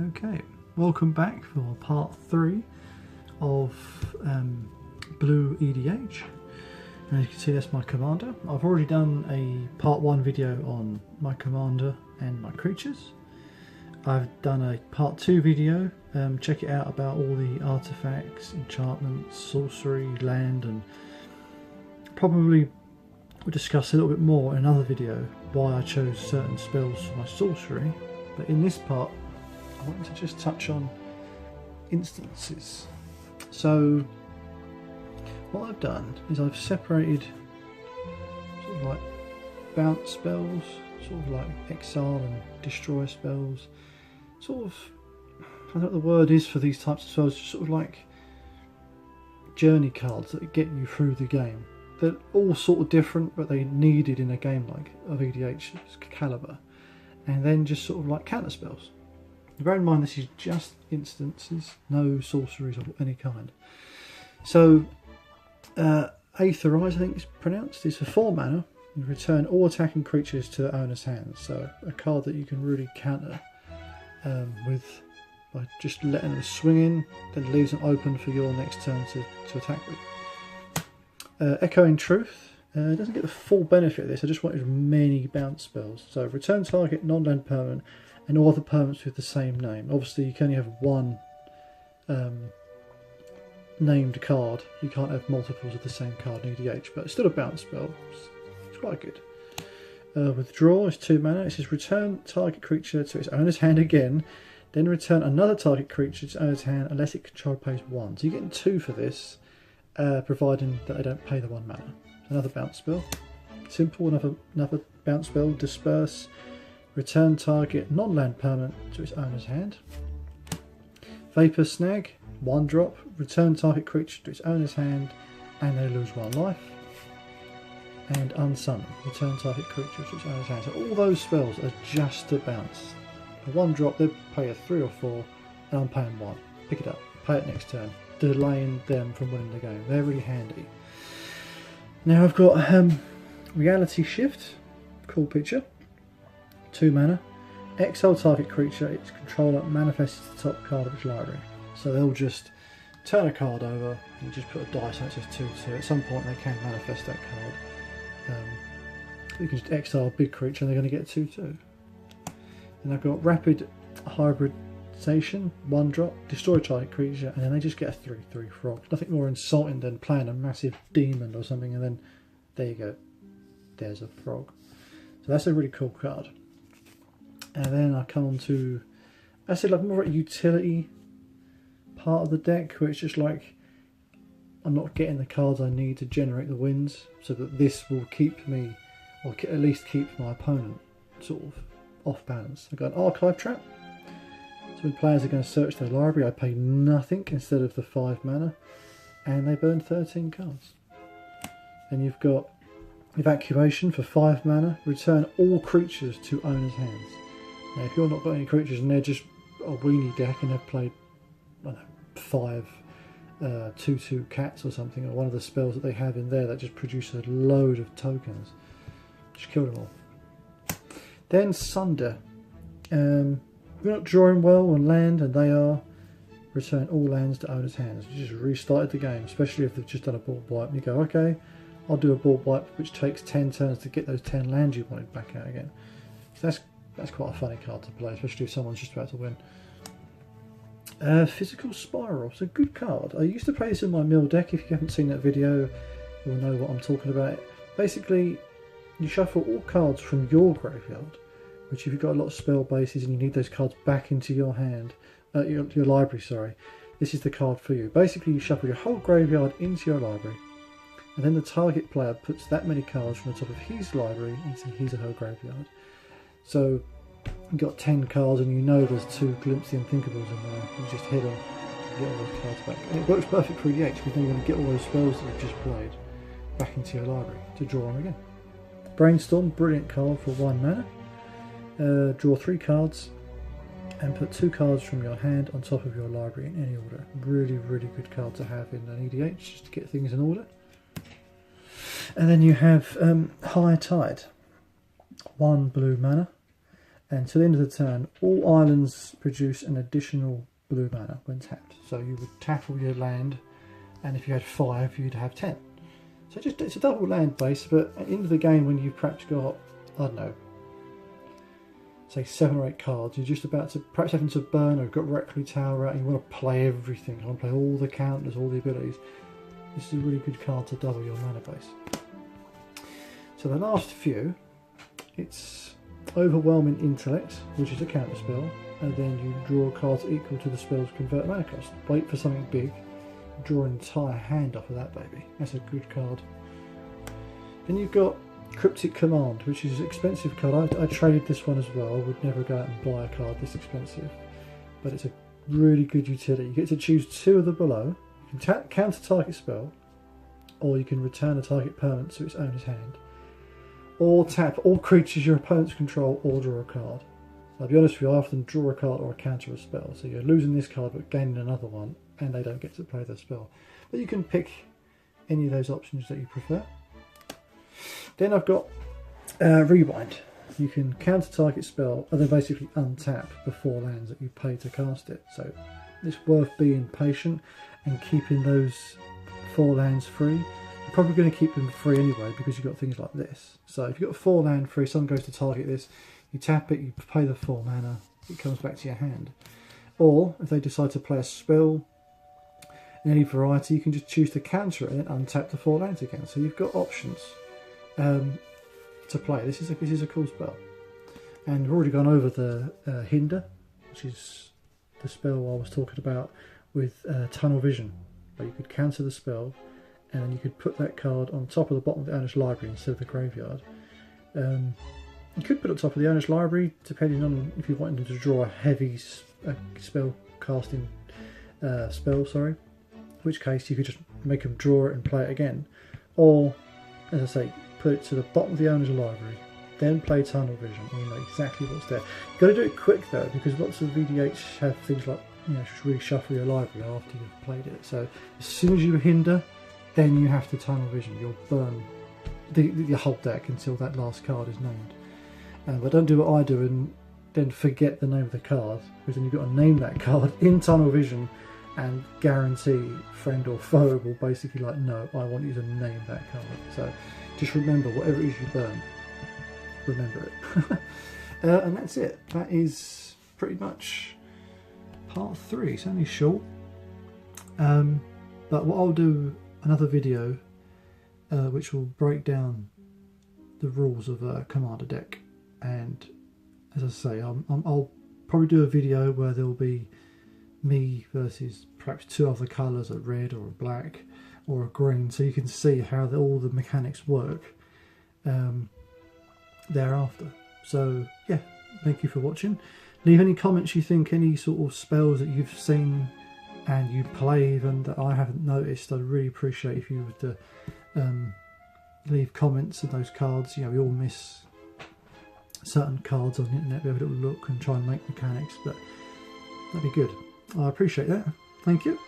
Okay, welcome back for part 3 of Blue EDH. As you can see, that's my commander. I've already done a part 1 video on my commander and my creatures. I've done a part 2 video, check it out, about all the artifacts, enchantments, sorcery, land, and probably we'll discuss a little bit more in another video why I chose certain spells for my sorcery. But in this part I wanted to just touch on instances. So what I've done is I've separated sort of like bounce spells, sort of like exile and destroy spells, sort of, I don't know what the word is for these types of spells, just sort of like journey cards that get you through the game. They're all sort of different, but they needed in a game like of EDH's caliber, and then just sort of like counter spells. Bear in mind this is just instances, no sorceries of any kind. So Aetherize, I think it's pronounced, is for 4 mana. You return all attacking creatures to their owner's hands. So a card that you can really counter with by just letting them swing in, then leaves them open for your next turn to attack with. Echoing Truth doesn't get the full benefit of this. I just wanted many bounce spells. So return target non-land permanent and all other permanents with the same name. Obviously you can only have one named card. You can't have multiples of the same card in EDH, but it's still a bounce spell. It's quite good. Withdraw is 2 mana. It says return target creature to its owner's hand again, then return another target creature to its owner's hand unless it controlled pays 1. So you're getting 2 for this, providing that they don't pay the 1 mana. Another bounce spell. Simple, another bounce spell. Disperse. Return target non-land permanent to its owner's hand. Vapor Snag, 1 drop. Return target creature to its owner's hand and they lose 1 life. And Unsummon, return target creature to its owner's hand. So all those spells are just a bounce. For 1 drop they pay a 3 or 4 and I'm paying 1. Pick it up, pay it next turn, delaying them from winning the game. They're really handy. Now I've got Reality Shift, cool picture. 2 mana. Exile target creature, its controller manifests the top card of its library. So they'll just turn a card over and you just put a dice on it, it says 2/2. At some point they can manifest that card. You can just exile a big creature and they're going to get 2/2. And I've got Rapid Hybridization, 1 drop, destroy target creature, and then they just get a 3/3 frog. Nothing more insulting than playing a massive demon or something and then there you go, there's a frog. So that's a really cool card. And then I come on to, I said, like more a utility part of the deck where it's just like I'm not getting the cards I need to generate the wins, so that this will keep me, or at least keep my opponent sort of off balance. I've got an Archive Trap. So when players are going to search their library, I pay nothing instead of the 5 mana, and they burn 13 cards. And you've got Evacuation for 5 mana. Return all creatures to owner's hands. Now, if you've not got any creatures and they're just a weenie deck and they've played, I don't know, 5 2/2 cats or something, or one of the spells that they have in there that just produce a load of tokens, just kill them all. Then Sunder. We're not drawing well on land, and they are. Return all lands to owner's hands. You just restarted the game, especially if they've just done a board wipe. And you go, okay, I'll do a board wipe which takes 10 turns to get those 10 lands you wanted back out again. So that's quite a funny card to play, especially if someone's just about to win. Physical Spiral, it's a good card. I used to play this in my mill deck. If you haven't seen that video, you'll know what I'm talking about. Basically, you shuffle all cards from your graveyard, which if you've got a lot of spell bases and you need those cards back into your hand, your library, sorry, this is the card for you. Basically, you shuffle your whole graveyard into your library, and then the target player puts that many cards from the top of his library into his or her graveyard. So you've got 10 cards and you know there's 2 Glimpse the Unthinkables in there. You just hit them and get all those cards back. And it works perfect for EDH because then you're going to get all those spells that you've just played back into your library to draw on again. Brainstorm, brilliant card for 1 mana. Draw 3 cards and put 2 cards from your hand on top of your library in any order. Really, really good card to have in an EDH just to get things in order. And then you have High Tide, 1 blue mana. And to the end of the turn, all islands produce an additional blue mana when tapped. So you would tap all your land, and if you had 5, you'd have 10. So it's a double land base, but at the end of the game, when you've perhaps got, I don't know, say 7 or 8 cards, you're just about to, perhaps having to burn, or you've got Reckley Tower out, and you want to play everything. You want to play all the counters, all the abilities. This is a really good card to double your mana base. So the last few, it's Overwhelming Intellect, which is a counter spell, and then you draw cards equal to the spell's convert mana cost. Wait for something big, draw an entire hand off of that baby. That's a good card. Then you've got Cryptic Command, which is an expensive card. I traded this one as well. I would never go out and buy a card this expensive, but it's a really good utility. You get to choose 2 of the below. You can counter target spell, or you can return a target permanent to its owner's hand, or tap all creatures your opponents control, or draw a card. I'll be honest with you, I often draw a card or counter a spell, so you're losing this card but gaining another one, and they don't get to play their spell. But you can pick any of those options that you prefer. Then I've got Rewind. You can counter target spell and then basically untap the 4 lands that you pay to cast it. So it's worth being patient and keeping those 4 lands free. You're probably going to keep them free anyway because you've got things like this. So if you've got 4 land free, someone goes to target this, you tap it, you pay the 4 mana, it comes back to your hand. Or if they decide to play a spell in any variety, you can just choose to counter it and untap the 4 lands again. So you've got options to play. This is a cool spell. And we've already gone over the Hinder, which is the spell I was talking about with Tunnel Vision, where you could counter the spell and then you could put that card on top of the bottom of the owner's library instead of the graveyard. You could put it on top of the owner's library depending on if you wanted to draw a heavy spell casting spell, in which case you could just make them draw it and play it again. Or, as I say, put it to the bottom of the owner's library, then play Tunnel Vision, and you know exactly what's there. You've got to do it quick though, because lots of VDH have things like, just reshuffle your library after you've played it. So as soon as you Hinder, then you have to Tunnel Vision. You'll burn the whole deck until that last card is named. But don't do what I do and then forget the name of the card, because then you've got to name that card in Tunnel Vision and guarantee friend or foe will basically like, no, I want you to name that card. So just remember, whatever it is you burn, remember it. And that's it. That is pretty much part 3. It's only short. But what I'll do, another video which will break down the rules of a Commander deck. And as I say, I'll probably do a video where there'll be me versus perhaps 2 other colours, a red or a black or a green, so you can see how all the mechanics work thereafter. So yeah, thank you for watching. Leave any comments you think, any sort of spells that you've seen and you play even that I haven't noticed. I'd really appreciate if you would leave comments of those cards. We all miss certain cards on the internet, be able to look and try and make mechanics, but that'd be good. I appreciate that. Thank you.